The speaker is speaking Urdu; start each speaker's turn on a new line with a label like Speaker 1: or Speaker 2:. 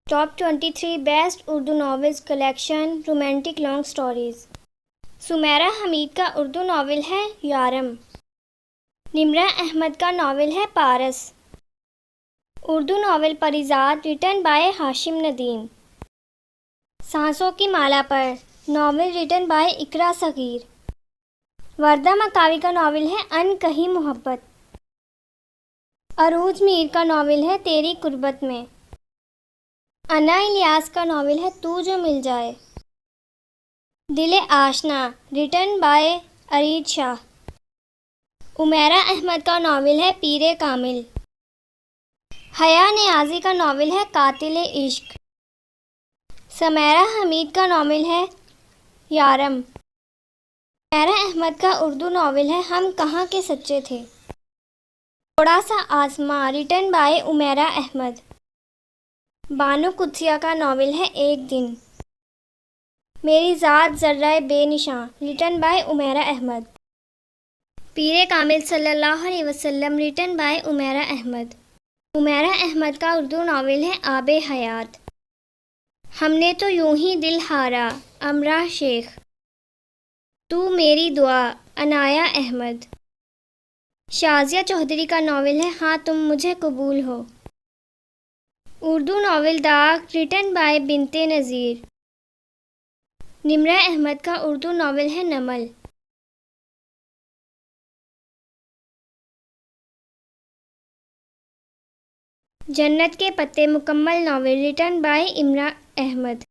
Speaker 1: Top 23 Best Urdu Novels Collection Romantic Long Stories. Sameera حمید کا اردو ناول ہے یارم. نمرہ احمد کا ناول ہے Paras. Urdu novel Parizaad written by Hashim Nadeem. سانسوں کی مالا پر novel written by Iqra Sagheer. Warda مکاوی کا ناول ہے ان کہی محبت. عروج میر کا ناول ہے تیری قربت میں. انا الیاس کا ناول ہے تو جو مل جائے. دل آشنا ریٹن بائے ارید شاہ. امیرہ احمد کا ناول ہے پیر کامل. حیا نیازی کا ناول ہے قاتل عشق. سمیرہ حمید کا ناول ہے یارم. سمیرہ احمد کا اردو ناول ہے ہم کہاں کے سچے تھے. تھوڑا سا آسماں ریٹن بائے امیرہ احمد. بانو قدسیہ کا ناول ہے ایک دن. میری ذات ذرہ بے نشاں ریٹن بائے امیرہ احمد. پیر کامل صلی اللہ علیہ وسلم ریٹن بائے امیرہ احمد. امیرہ احمد کا اردو ناول ہے آب حیات. ہم نے تو یوں ہی دل ہارا امراء شیخ. تو میری دعا عنایہ احمد. شازیہ چودھری کا ناول ہے ہاں تم مجھے قبول ہو. اردو ناول داغ ریٹن بائے بنت نذیر. نمرہ احمد کا اردو ناول ہے نمل. جنت کے پتے مکمل ناول ریٹن بائے امراء احمد.